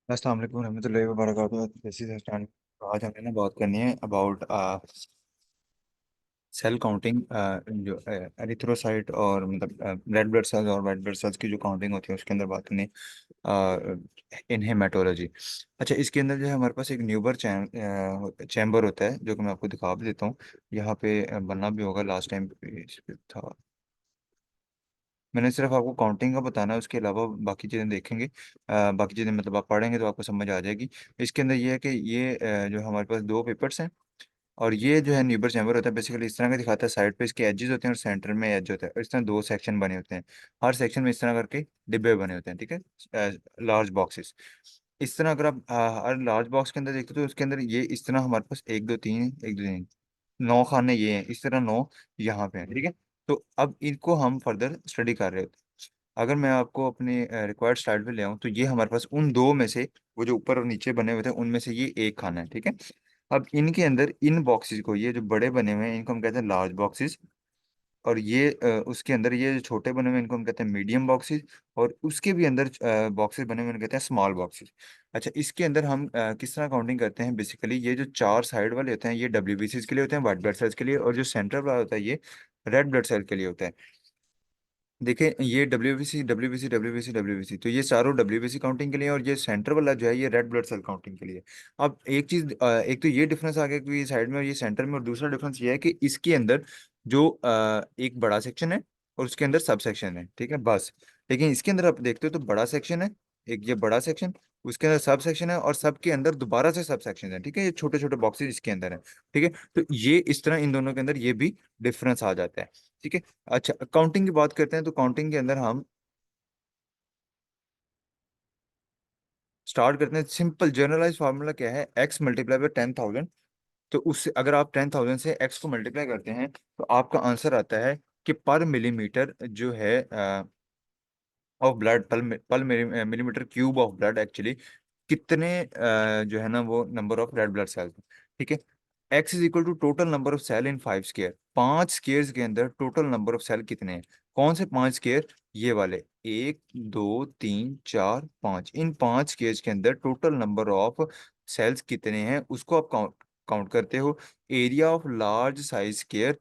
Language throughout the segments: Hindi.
अस्सलाम वालेकुम रहमतुल्लाहि व बरकातहू। जैसे आज हमने ना बात करनी है अबाउट सेल काउंटिंग, जो एरिथ्रोसाइट और मतलब रेड ब्लड सेल्स और वाइट ब्लड सेल्स की जो काउंटिंग होती है उसके अंदर बात करनी है इन हेमाटोलॉजी। अच्छा, इसके अंदर जो है हमारे पास एक न्यूबर चैम्बर होता है जो कि मैं आपको दिखा भी देता हूँ। यहाँ पे बनना भी होगा, लास्ट टाइम था। मैंने सिर्फ आपको काउंटिंग का बताना है, उसके अलावा बाकी चीज़ें देखेंगे। बाकी चीज़ें मतलब आप पढ़ेंगे तो आपको समझ आ जाएगी। इसके अंदर ये है कि ये जो हमारे पास दो पेपर्स हैं, और ये जो है न्यूबर चैम्बर होता है बेसिकली इस तरह का दिखाता है। साइड पे इसके एजेस होते हैं और सेंटर में एज होता है, और इस तरह दो सेक्शन बने होते हैं। हर सेक्शन में इस तरह करके डिब्बे बने होते हैं, ठीक है, लार्ज बॉक्सेस। इस तरह अगर आप हर लार्ज बॉक्स के अंदर देखते हो तो उसके अंदर ये इस तरह हमारे पास एक दो तीन, एक दो तीन, 9 खाने ये हैं, इस तरह 9 यहाँ पे हैं, ठीक है। तो अब इनको हम फर्दर स्टडी कर रहे होते हैं। अगर मैं आपको अपने रिक्वायर्ड स्लाइड पे ले आऊँ तो ये हमारे पास उन दो में से, वो जो ऊपर और नीचे बने हुए थे उनमें से ये एक खाना है, ठीक है। अब इनके अंदर इन बॉक्सेस को, ये जो बड़े बने हुए हैं इनको हम कहते हैं लार्ज बॉक्सेस, और ये उसके अंदर ये जो छोटे बने हुए हैं इनको हम कहते हैं मीडियम बॉक्सेस, और उसके भी अंदर बॉक्सेस बने हुए हैं कहते हैं स्मॉल बॉक्सेस। अच्छा, इसके अंदर हम किस तरह काउंटिंग करते हैं, बेसिकली ये जो चार साइड वाले होते हैं ये डब्ल्यूबीसीज के लिए होते हैं, व्हाइट ब्लड सेल्स के लिए, और जो सेंटर वाला होता है ये रेड ब्लड सेल के लिए होता है। देखिए, ये डब्ल्यूबीसी डब्ल्यूबीसी डब्ल्यूबीसी डब्ल्यूबीसी, तो ये चारों डब्ल्यूबीसी काउंटिंग के लिए, और ये सेंटर वाला जो है ये रेड ब्लड सेल काउंटिंग के लिए। अब एक चीज, एक तो ये डिफरेंस आ गया कि ये साइड में और ये सेंटर में, और दूसरा डिफरेंस ये है कि इसके अंदर जो एक बड़ा सेक्शन है और उसके अंदर सब सेक्शन है, ठीक है, बस। लेकिन इसके अंदर आप देखते हो तो बड़ा सेक्शन है, एक ये बड़ा सेक्शन, उसके अंदर सब सेक्शन है, और सब के अंदर दोबारा से सब सेक्शन है, ठीक है, ये छोटे छोटे बॉक्सेस इसके अंदर है, ठीक है। तो ये इस तरह इन दोनों के अंदर ये भी डिफरेंस आ जाता है, ठीक है। अच्छा, काउंटिंग की बात करते हैं तो काउंटिंग के अंदर हम स्टार्ट करते हैं। सिंपल जनरलाइज फार्मूला क्या है, एक्स मल्टीप्लाई बाय 10,000। तो उससे अगर आप 10,000 से एक्स को मल्टीप्लाई करते हैं तो आपका आंसर आता है कि पर मिलीमीटर जो है of blood, per millimetre cube of blood actually कितने जो है ना वो number of red blood cells, ठीक है। X is equal to total number of cell in 5 square. 5 square के अंदर टोटल नंबर ऑफ सेल कितने हैं? कौन से 5 स्क्वायर? ये वाले, 1 2 3 4 5, इन 5 स्क्वायर के अंदर टोटल नंबर ऑफ सेल्स कितने हैं उसको आप काउंट काउंट करते हो। Area of large size square,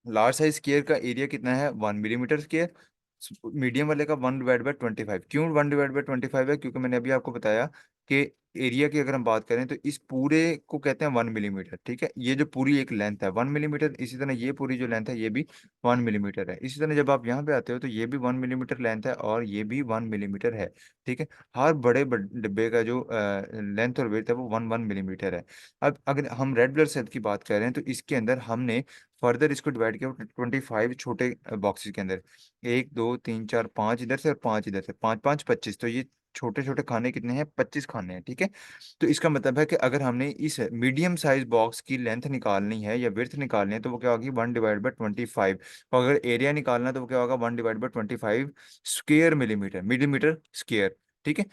large size square का एरिया कितना है? 1 मिलीमीटर स्क्वायर। मीडियम वाले का 1/25। क्यों 1/25 है? क्योंकि मैंने अभी आपको बताया कि एरिया की अगर हम बात करें तो इस पूरे को कहते हैं 1 मिलीमीटर, ठीक है। ये जो पूरी एक लेंथ है 1 मिलीमीटर, इसी तरह ये पूरी जो लेंथ है ये भी 1 मिलीमीटर है। इसी तरह जब आप यहाँ पे आते हो तो ये भी 1 मिलीमीटर लेंथ है और ये भी 1 मिलीमीटर है, ठीक है। हर डिब्बे का जो लेंथ और वेथ है वो 1 1 मिलीमीटर है। अब अगर हम रेड ब्लड सेल की बात कर रहे हैं तो इसके अंदर हमने फर्दर इसको डिवाइड किया 25 छोटे बॉक्सेस के अंदर। 1 2 3 4 5 इधर से और 5 इधर से, 5 5 25, तो ये छोटे छोटे खाने कितने हैं? 25 खाने हैं, ठीक है। तो इसका मतलब है कि अगर हमने इस मीडियम साइज बॉक्स की लेंथ निकालनी है या विड्थ निकालनी है तो वो क्या होगी? 1/25। और अगर एरिया निकालना है तो वो क्या होगा? 1/25 स्क्वेयर मिलीमीटर स्क्वेयर, ठीक है।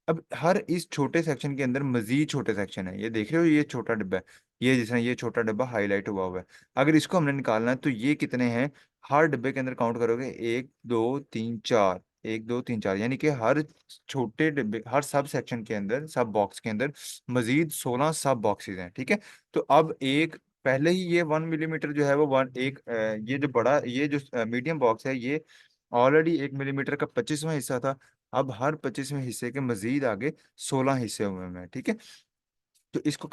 अब हर इस छोटे सेक्शन के अंदर मजीद छोटे सेक्शन है, ये देख रहे हो, ये छोटा डिब्बा है, ये जिस तरह ये छोटा डिब्बा हाईलाइट हुआ हुआ है। अगर इसको हमने निकालना है तो ये कितने हैं? हर डिब्बे के अंदर काउंट करोगे, 1 2 3 4, 1 2 3 4, यानी कि हर छोटे डिब्बे, हर सब सेक्शन के अंदर, सब बॉक्स के अंदर मजीद 16 सब बॉक्सेस हैं, ठीक है। तो अब एक पहले ही ये 1 मिलीमीटर जो है वो ये जो बड़ा, ये जो मीडियम बॉक्स है ये ऑलरेडी 1 मिलीमीटर का 25वां हिस्सा था। अब हर 25वें हिस्से के मजीद आगे 16 हिस्से हुए हैं, ठीक है। तो इसको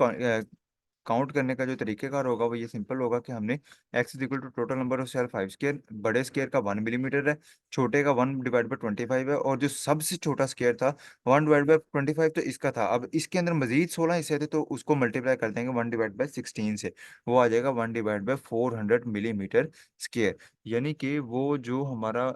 काउंट करने का जो तरीकेकार होगा वो ये सिंपल होगा कि हमने x is equal to total number of cell 5 square, बड़े स्क्वायर का 1 मिलीमीटर है, छोटे का 1/25 है, और जो सबसे छोटा स्क्वायर था 1/25 तो इसका था। अब इसके अंदर मजीद 16 हिस्से थे तो उसको मल्टीप्लाई कर देंगे 1/16 से, वो आ जाएगा 1/400 मिलीमीटर स्क्वायर। यानी कि वो जो हमारा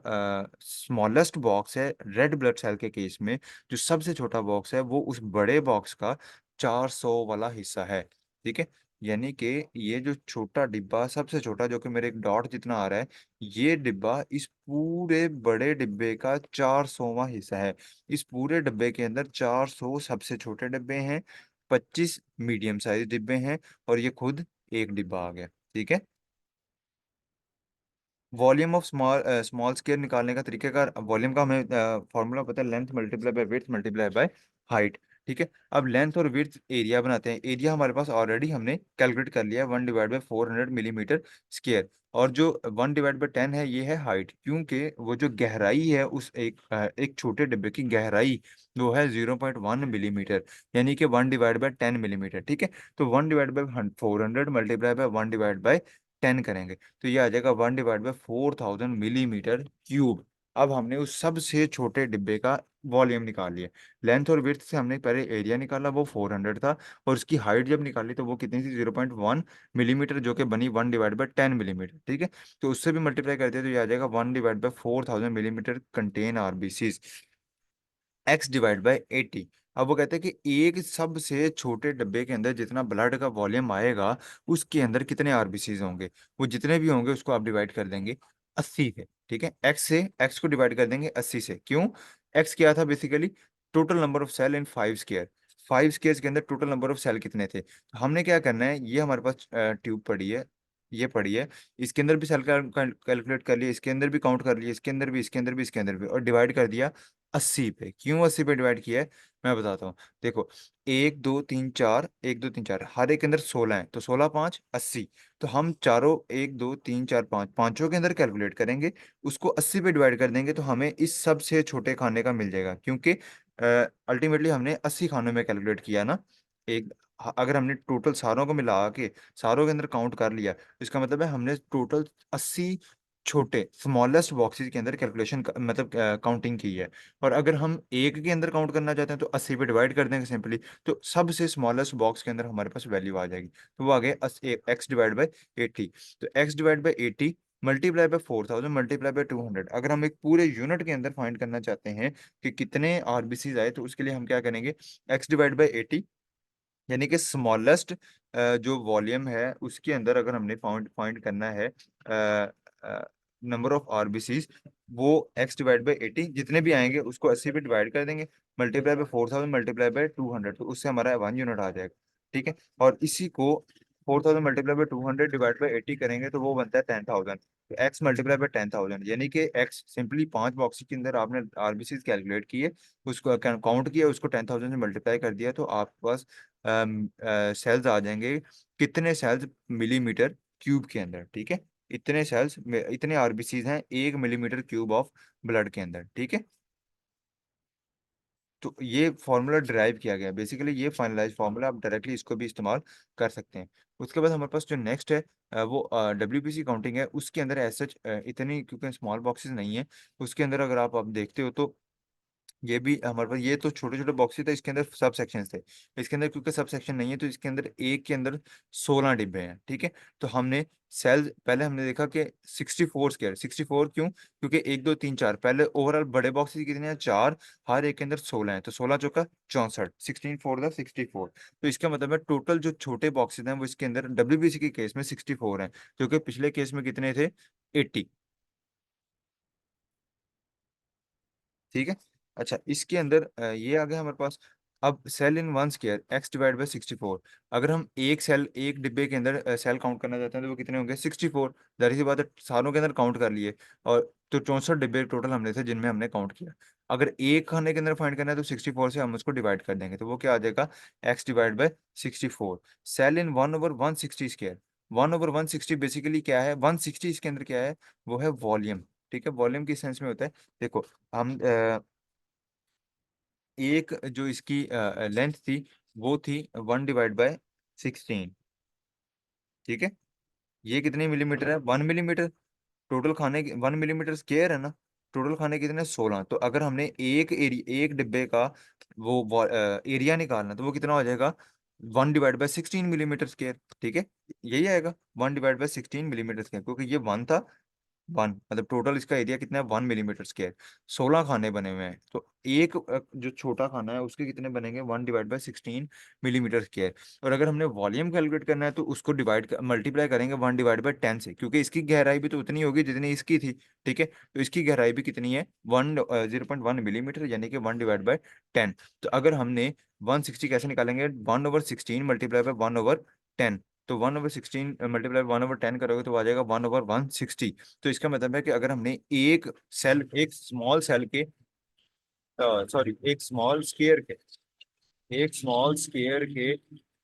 स्मॉलेस्ट बॉक्स है रेड ब्लड सेल के केस में, जो सबसे छोटा बॉक्स है वो उस बड़े बॉक्स का 400 वाला हिस्सा है, ठीक है। यानी कि ये जो छोटा डिब्बा, सबसे छोटा, जो कि मेरे एक डॉट जितना आ रहा है, ये डिब्बा इस पूरे बड़े डिब्बे का 400वां हिस्सा है। इस पूरे डिब्बे के अंदर 400 सबसे छोटे डिब्बे हैं, 25 मीडियम साइज डिब्बे हैं, और ये खुद एक डिब्बा आ गया, ठीक है। Volume of small small square निकालने का तरीके का, वॉल्यूम का हमें फॉर्मूला पता है, length multiply by width multiply by height. ठीक है, अब लेंथ और विड्थ एरिया बनाते हैं। एरिया हमारे पास ऑलरेडी हमने कैलकुलेट कर लिया है, 1/400 मिलीमीटर स्केयर। और जो 1/10 है ये है हाइट, क्योंकि वो जो गहराई है उस एक छोटे डिब्बे की गहराई वो है 0.1 मिलीमीटर, यानी कि 1/10 मिलीमीटर। ठीक है, तो 1/400 मल्टीप्लाई बाय 1/10 करेंगे तो ये आ जाएगा 1/4000 मिलीमीटर क्यूब। अब हमने उस सबसे छोटे डिब्बे का वॉल्यूम निकाल लिया। लेंथ और विड्थ से हमने पहले एरिया निकाला, वो 400 था, और उसकी हाइट जब निकाली तो वो कितनी थी, 0.1 मिलीमीटर, जो कि बनी 1/10 मिलीमीटर। ठीक है, तो उससे भी मल्टीप्लाई करते हैं तो ये आ जाएगा 1/4000 मिलीमीटर कंटेन आरबीसीज, x/80। अब वो कहते हैं कि एक सबसे छोटे डब्बे के अंदर जितना ब्लड का वॉल्यूम आएगा उसके अंदर कितने आरबीसीज होंगे। वो जितने भी होंगे उसको आप डिवाइड कर देंगे 80 से। ठीक है, एक्स को डिवाइड कर देंगे 80 से। क्यों? एक्स क्या था basically, total number of cell in 5 square. 5 square के अंदर टोटल नंबर ऑफ सेल कितने थे, तो हमने क्या करना है, ये हमारे पास ट्यूब पड़ी है, ये पड़ी है, इसके अंदर भी सेल कैलकुलेट कर लिया, इसके अंदर भी काउंट कर लिया, इसके अंदर भी, इसके अंदर भी, इसके अंदर भी, और डिवाइड कर दिया 80 पे। क्यों 80 पे डिवाइड किया है, मैं बताता हूँ। देखो, 1 2 3 4, 1 2 3 4, हर एक के अंदर 16 है, तो 16 5 80। तो हम चारों 1 2 3 4 5 पांचों के अंदर कैलकुलेट करेंगे, उसको 80 पे डिवाइड कर देंगे तो हमें इस सबसे छोटे खाने का मिल जाएगा, क्योंकि अल्टीमेटली हमने 80 खानों में कैलकुलेट किया ना। एक, अगर हमने टोटल सारों को मिला के सारों के अंदर काउंट कर लिया, तो इसका मतलब है हमने टोटल 80 छोटे स्मॉलेस्ट बॉक्सेस के अंदर कैलकुलेशन मतलब काउंटिंग की है। और अगर हम एक के अंदर काउंट करना चाहते हैं तो 80 पे डिवाइड कर देंगे सिंपली, तो सबसे स्मॉलेस्ट बॉक्स के अंदर हमारे पास वैल्यू आ जाएगी, तो वो आ गया x/80। तो x/80 multiply by 4000 multiply by 200। अगर हम एक पूरे यूनिट के अंदर फाइंड करना चाहते हैं कि कितने आरबीसीज आए, तो उसके लिए हम क्या करेंगे, x/80, यानी कि स्मॉलेस्ट जो वॉल्यूम है उसके अंदर अगर हमने फाइंड फाइंड करना है नंबर ऑफ आरबीसीज, वो x/80 जितने भी आएंगे उसको 80 पे डिवाइड कर देंगे, मल्टीप्लाई बाय 4000 मल्टीप्लाई बाय 200, तो उससे हमारा 1 यूनिट आ जाएगा। ठीक है, और इसी को 4000 मल्टीप्लाई बाय 200 डिवाइड बाय 80 करेंगे तो वो बनता है 10,000। तो x मल्टीप्लाई बाय 10,000, यानी कि x सिंपली 5 बॉक्स के अंदर आपने आरबीसीज कैलकुलेट किए, उसको काउंट किया, उसको 10,000 से मल्टीप्लाई कर दिया, तो आपके पास सेल्स आ जाएंगे, कितने सेल्स मिलीमीटर क्यूब के अंदर। ठीक है, इतने सेल्स में इतने आरबीसीज हैं 1 मिलीमीटर क्यूब ऑफ ब्लड के अंदर। ठीक है, तो ये फॉर्मूला डिराइव किया गया, बेसिकली ये फाइनलाइज फार्मूला, आप डायरेक्टली इसको भी इस्तेमाल कर सकते हैं। उसके बाद हमारे पास जो नेक्स्ट है वो डब्ल्यूपीसी काउंटिंग है। उसके अंदर एज सच इतनी, क्योंकि स्मॉल बॉक्सेस नहीं है, उसके अंदर अगर आप देखते हो तो ये भी हमारे पास, ये तो छोटे छोटे बॉक्स थे, इसके अंदर सब सेक्शन थे। इसके अंदर क्योंकि सब सेक्शन नहीं है तो इसके अंदर एक के अंदर 16 डिब्बे हैं। ठीक है, तो हमने सेल पहले हमने देखा कि 64 स्क्वायर, 64 क्यों, क्योंकि 1 2 3 4 पहले ओवरऑल बड़े बॉक्सेस कितने हैं, 4, हर एक के अंदर 16 है, तो 16 चौका 64, 16 4 64। तो इसका मतलब है टोटल जो छोटे बॉक्सेस हैं वो इसके अंदर डब्ल्यूबीसी के केस में 64 हैं, जो कि पिछले केस में कितने थे, 80। ठीक है, अच्छा, इसके अंदर ये आ गया हमारे पास। अब सेल इन 1 स्क्वायर x/64, अगर हम एक सेल एक डिब्बे के अंदर सेल काउंट करना चाहते हैं तो वो कितने होंगे, 64। जाहिर सी बात है सारों के अंदर काउंट कर लिए, और तो 64 डिब्बे टोटल हमने थे जिनमें हमने काउंट किया। अगर एक खाने के अंदर फाइंड करना है तो 64 से हम उसको डिवाइड कर देंगे, तो वो क्या आ जाएगा, x/64। सेल इन 1/160 स्क्वायर, 1/160 बेसिकली क्या है, 160 इसके अंदर क्या है, वो है वॉल्यूम। ठीक है, वॉल्यूम किस सेंस में होता है, देखो, हम एक जो इसकी लेंथ थी वो थी 1/16। ठीक है, ये कितने मिलीमीटर है, 1 मिलीमीटर। टोटल खाने 1 मिलीमीटर स्क्वायर है ना, टोटल खाने कितने, 16। तो अगर हमने एक डिब्बे का वो एरिया निकालना तो वो कितना हो जाएगा, 1/16 मिलीमीटर स्क्वायर। ठीक है, यही आएगा 1/16 मिलीमीटर स्क्वायर, क्योंकि ये 1 था, 1 मतलब टोटल इसका एरिया कितना है, 1 मिलीमीटर स्क्वायर। 16 खाने बने हुए हैं, तो एक जो छोटा खाना है उसके कितने बनेंगे, 1/16 मिलीमीटर स्क्वायर। और अगर हमने वॉल्यूम कैलकुलेट करना है तो उसको डिवाइड मल्टीप्लाई करेंगे 1/10 से, क्योंकि इसकी गहराई भी तो उतनी होगी जितनी इसकी थी। ठीक है, तो इसकी गहराई भी कितनी है, 0.1 मिलीमीटर, यानी कि 1/10। तो अगर हमने 160 कैसे निकालेंगे, 1/16 मल्टीप्लाई बाय 1/10। तो 1/16 मल्टीप्लाई 1/10 करोगे तो आ जाएगा 1/160। तो इसका मतलब है कि अगर हमने एक स्मॉल सेल के, सॉरी एक स्मॉल स्केयर के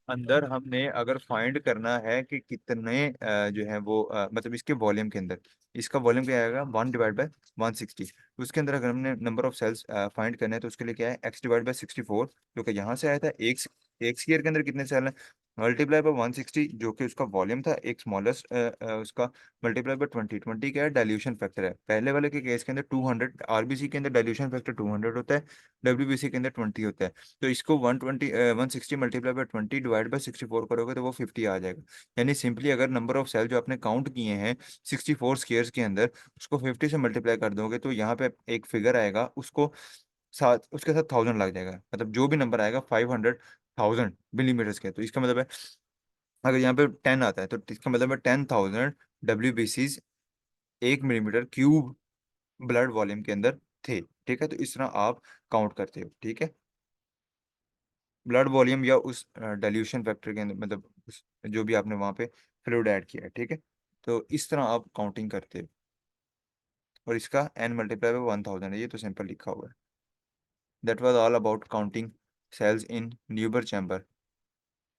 अंदर हमने अगर फाइंड करना है कि कितने जो है वो मतलब इसके वॉल्यूम के अंदर, इसका वॉल्यूम क्या आएगा 1/160। उसके अंदर अगर हमने नंबर ऑफ सेल्स फाइंड करने हैं तो उसके लिए क्या है x/64, जो कि यहाँ से आया था। एक स्केयर के अंदर कितने सेल हैं, मल्टीप्लाई बाय 160 जो कि उसका वॉल्यूम था एक स्मॉलेस्ट उसका, मल्टीप्लाई बाय 20। क्या है, डाइल्यूशन फैक्टर है। पहले वाले के केस के अंदर 200, आरबीसी के अंदर डाइल्यूशन फैक्टर 200 होता है, डब्ल्यूबीसी के अंदर 20 होता है। तो इसको 160 मल्टीप्लाई बाय 20 डिवाइड बाय 64 करोगे तो वो 50 आ जाएगा। यानी सिंपली अगर नंबर ऑफ सेल जो आपने काउंट किए हैं 64 स्केयर्स के अंदर, उसको 50 से मल्टीप्लाई कर दोगे तो यहाँ पे एक फिगर आएगा, उसको साथ उसके साथ 1000 लग जाएगा, मतलब जो भी नंबर आएगा 500,000 मिलीमीटर्स के। तो इसका मतलब है अगर यहाँ पे 10 आता है तो इसका मतलब है 10,000 WBCs 1 millimetre cube blood volume के अंदर थे। ठीक है, तो इस तरह आप काउंट करते हो। ठीक है, ब्लड वॉल्यूम या उस डाइल्यूशन फैक्टर के अंदर, मतलब जो भी आपने वहाँ पे फ्लूइड ऐड किया है। ठीक है, तो इस तरह आप काउंटिंग करते हो। और इसका n मल्टीप्लाई बाय 1000 है, ये तो सिंपल लिखा हुआ है। That was all about counting cells in Newber chamber.